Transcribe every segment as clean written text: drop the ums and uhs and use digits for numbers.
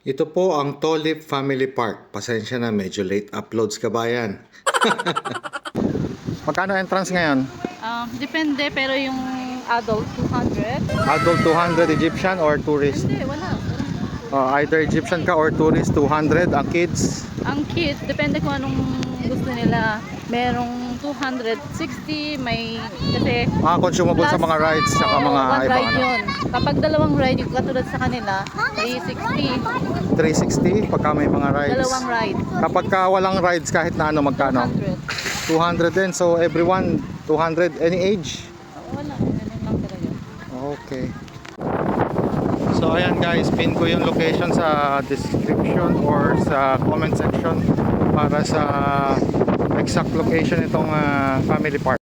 Ito po ang Tolip Family Park. Pasensya na, medyo late uploads kabayan. Magkano entrance ngayon? Depende, pero yung adult 200. Adult 200 Egyptian or tourist? Hindi, wala. Either Egyptian ka or tourist 200. Ang kids? Ang kids, depende kung anong gusto nila. Merong 260, may kasi Consumable sa mga rides saka mga one ibang ride yun. Kapag dalawang ride, yung katulad sa kanila, 360, 360 pagka may mga rides. dalawang ride, Kapag ka walang rides kahit na ano, magkano? 100. 200 din. So everyone 200 any age? Wala, ganun lang talaga. Okay. So ayan guys, pin ko yung location sa description or sa comment section para sa exact location itong family park.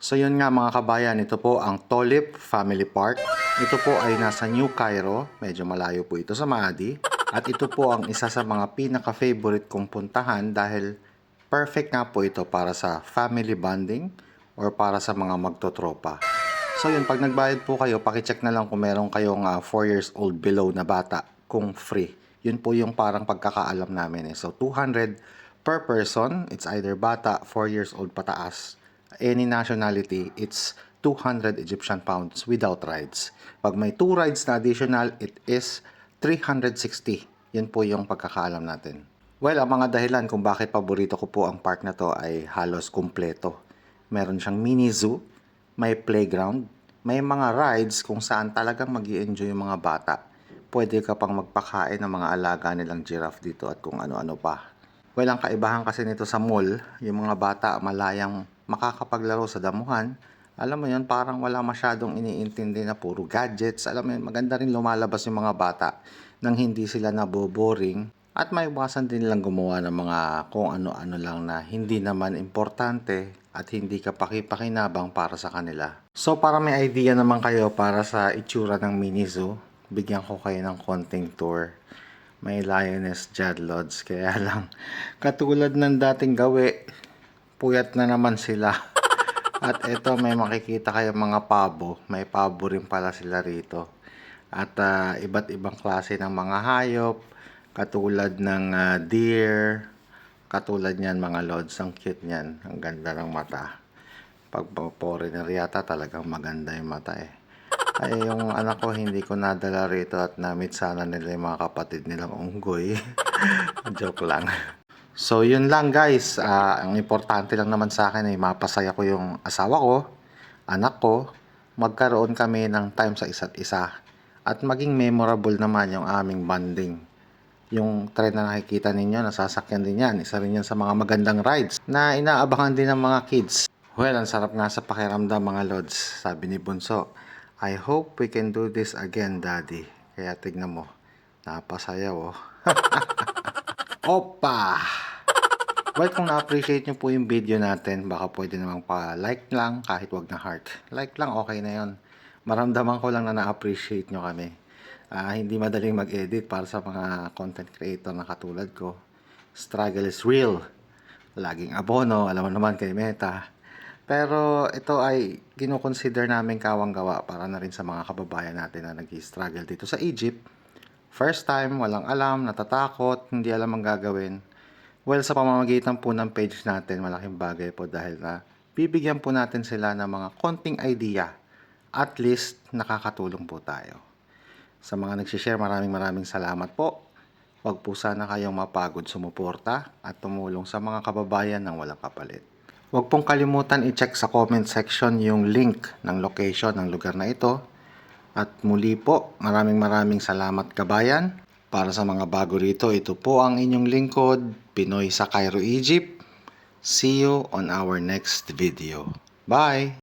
So yun nga mga kabayan, ito po ang Tolip Family Park. Ito po ay nasa New Cairo, medyo malayo po ito sa Maadi. At ito po ang isa sa mga pinaka-favorite kong puntahan dahil perfect nga po ito para sa family bonding or para sa mga magtotropa. So yun, pag nagbayad po kayo, pakicheck na lang kung meron kayong 4 years old below na bata kung free. Yun po yung parang pagkakaalam namin eh. So 200 per person, it's either bata, 4 years old pataas. Any nationality, it's 200 Egyptian pounds without rides. Pag may 2 rides na additional, it is 360. Yun po yung pagkakaalam natin. Well, ang mga dahilan kung bakit paborito ko po ang park na to ay halos kumpleto. Meron siyang mini zoo, may playground, may mga rides kung saan talagang mag-i-enjoy yung mga bata. Pwede ka pang magpakain ng mga alaga nilang giraffe dito at kung ano-ano pa. Well, ang kaibahan kasi nito sa mall, yung mga bata malayang makakapaglaro sa damuhan. Alam mo yun, parang wala masyadong iniintindi na puro gadgets. Alam mo yun, maganda rin lumalabas yung mga bata nang hindi sila naboboring. At may iwasan din nilang gumawa ng mga kung ano-ano lang na hindi naman importante at hindi ka pakipakinabang para sa kanila. So para may idea naman kayo para sa itsura ng mini zoo, bigyan ko kayo ng konting tour. May lioness Jadlods, kaya lang katulad ng dating gawi, puyat na naman sila. At ito may makikita kayo mga pabo, may pabo rin pala sila rito. At iba't ibang klase ng mga hayop, katulad ng deer, katulad niyan mga lods, ang cute niyan, ang ganda ng mata. Pag foreigner yata talagang maganda yung mata eh. Ay yung anak ko hindi ko nadala rito at na-meet sana nila yung mga kapatid nilang unggoy. Joke lang. So yun lang guys, ang importante lang naman sa akin ay mapasaya ko yung asawa ko, anak ko, magkaroon kami ng time sa isa't isa. At maging memorable naman yung aming bonding. Yung trend na nakikita ninyo, nasasakyan din yan. Isa rin yan sa mga magandang rides na inaabangan din ng mga kids. Well, ang sarap nga sa pakiramdam mga lods. Sabi ni Bunso, I hope we can do this again, Daddy. Kaya tignan mo, napasayaw oh. Opa! Well, kung na-appreciate nyo po yung video natin, baka pwede namang pa-like lang kahit wag na heart. Like lang, okay na yon. Maramdaman ko lang na na-appreciate nyo kami. Hindi madaling mag-edit para sa mga content creator na katulad ko. Struggle is real. Laging abono, alam mo naman kay Meta. Pero ito ay kinoconsider namin kawang gawa para na rin sa mga kababayan natin na nag-struggle dito sa Egypt. First time, walang alam, natatakot, hindi alam ang gagawin. Well, sa pamamagitan po ng page natin, malaking bagay po dahil na bibigyan po natin sila ng mga konting idea. At least, nakakatulong po tayo. Sa mga nagsishare, maraming salamat po. Huwag po sana kayong mapagod sumuporta at tumulong sa mga kababayan ng walang kapalit. Huwag pong kalimutan i-check sa comment section yung link ng location ng lugar na ito. At muli po, maraming salamat kabayan. Para sa mga bago rito, ito po ang inyong lingkod, Pinoy sa Cairo, Egypt. See you on our next video. Bye!